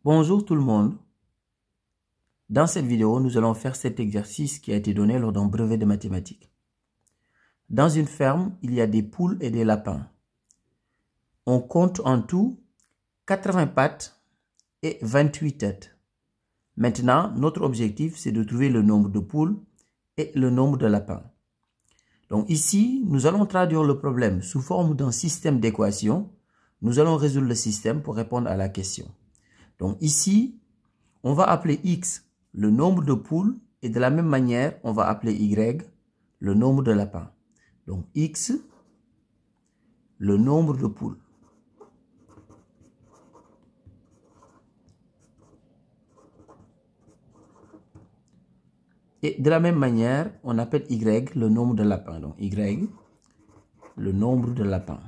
Bonjour tout le monde. Dans cette vidéo, nous allons faire cet exercice qui a été donné lors d'un brevet de mathématiques. Dans une ferme, il y a des poules et des lapins. On compte en tout 80 pattes et 28 têtes. Maintenant, notre objectif, c'est de trouver le nombre de poules et le nombre de lapins. Donc ici, nous allons traduire le problème sous forme d'un système d'équations. Nous allons résoudre le système pour répondre à la question. Donc ici, on va appeler X le nombre de poules et de la même manière, on va appeler Y le nombre de lapins. Donc X, le nombre de poules. Et de la même manière, on appelle Y le nombre de lapins. Donc Y, le nombre de lapins.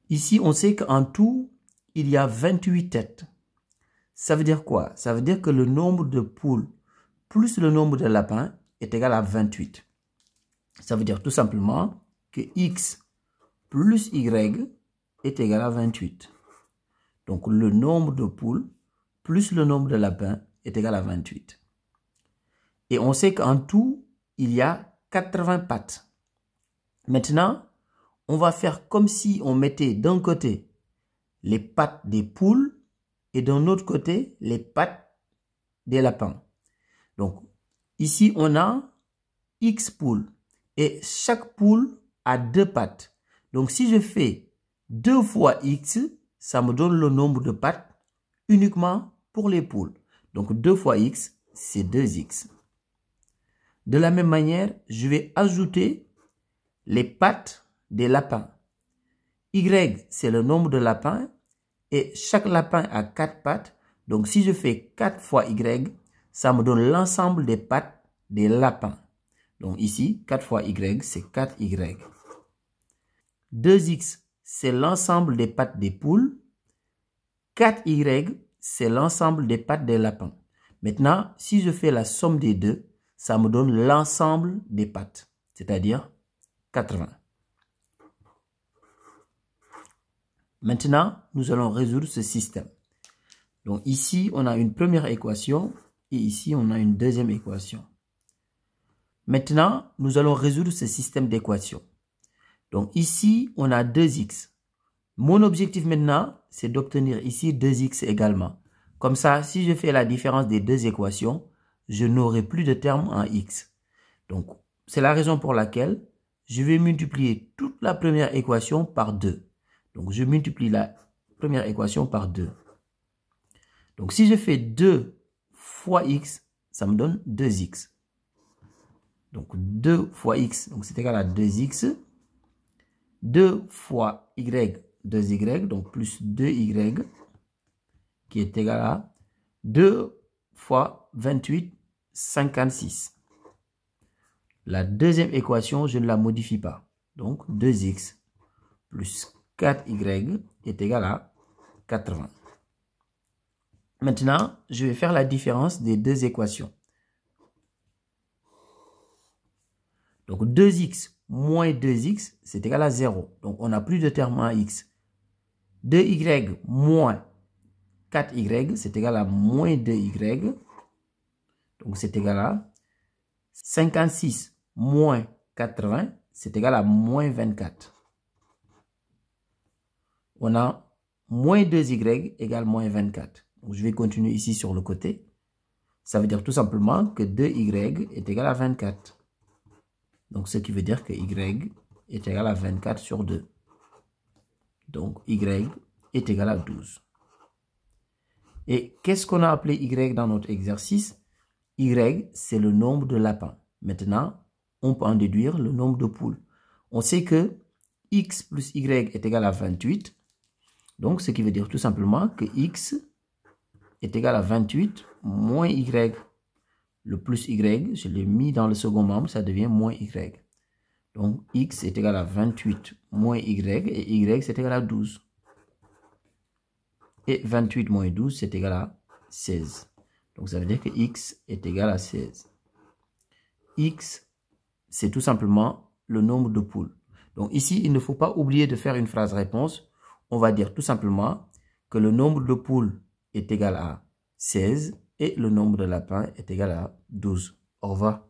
Ici, on sait qu'en tout, il y a 28 têtes. Ça veut dire quoi? Ça veut dire que le nombre de poules plus le nombre de lapins est égal à 28. Ça veut dire tout simplement que X plus Y est égal à 28. Donc, le nombre de poules plus le nombre de lapins est égal à 28. Et on sait qu'en tout, il y a 80 pattes. Maintenant, on va faire comme si on mettait d'un côté les pattes des poules et d'un autre côté les pattes des lapins. Donc, ici, on a X poules et chaque poule a 2 pattes. Donc, si je fais 2 fois X, ça me donne le nombre de pattes uniquement pour les poules. Donc, 2 fois X, c'est 2X. De la même manière, je vais ajouter les pattes des lapins. Y, c'est le nombre de lapins et chaque lapin a 4 pattes. Donc, si je fais 4 fois Y, ça me donne l'ensemble des pattes des lapins. Donc, ici, 4 fois Y, c'est 4Y. 2X, c'est l'ensemble des pattes des poules. 4Y, c'est l'ensemble des pattes des lapins. Maintenant, si je fais la somme des deux, ça me donne l'ensemble des pattes, c'est-à-dire 80. Maintenant, nous allons résoudre ce système. Donc ici, on a une première équation et ici, on a une deuxième équation. Maintenant, nous allons résoudre ce système d'équations. Donc ici, on a 2x. Mon objectif maintenant, c'est d'obtenir ici 2x également. Comme ça, si je fais la différence des deux équations, je n'aurai plus de terme en x. Donc, c'est la raison pour laquelle je vais multiplier toute la première équation par 2. Donc, je multiplie la première équation par 2. Donc, si je fais 2 fois x, ça me donne 2x. Donc, 2 fois x, donc c'est égal à 2x. 2 fois y, 2y, donc plus 2y, qui est égal à 2 fois 28, 56. La deuxième équation, je ne la modifie pas. Donc, 2x plus 4y est égal à 80. Maintenant, je vais faire la différence des deux équations. Donc, 2x moins 2x, c'est égal à 0. Donc, on n'a plus de terme en x. 2y moins 4y, c'est égal à moins 2y. Donc, c'est égal à 56 moins 80, c'est égal à moins 24. On a moins 2y égale moins 24. Donc, je vais continuer ici sur le côté. Ça veut dire tout simplement que 2y est égal à 24. Donc, ce qui veut dire que y est égal à 24 sur 2. Donc, y est égal à 12. Et qu'est-ce qu'on a appelé y dans notre exercice? Y, c'est le nombre de lapins. Maintenant, on peut en déduire le nombre de poules. On sait que x plus y est égal à 28. Donc, ce qui veut dire tout simplement que x est égal à 28 moins y. Le plus y, je l'ai mis dans le second membre, ça devient moins y. Donc, x est égal à 28 moins y et y, c'est égal à 12. Et 28 moins 12, c'est égal à 16. Donc, ça veut dire que x est égal à 16. X, c'est tout simplement le nombre de poules. Donc ici, il ne faut pas oublier de faire une phrase réponse. On va dire tout simplement que le nombre de poules est égal à 16 et le nombre de lapins est égal à 12. Au revoir.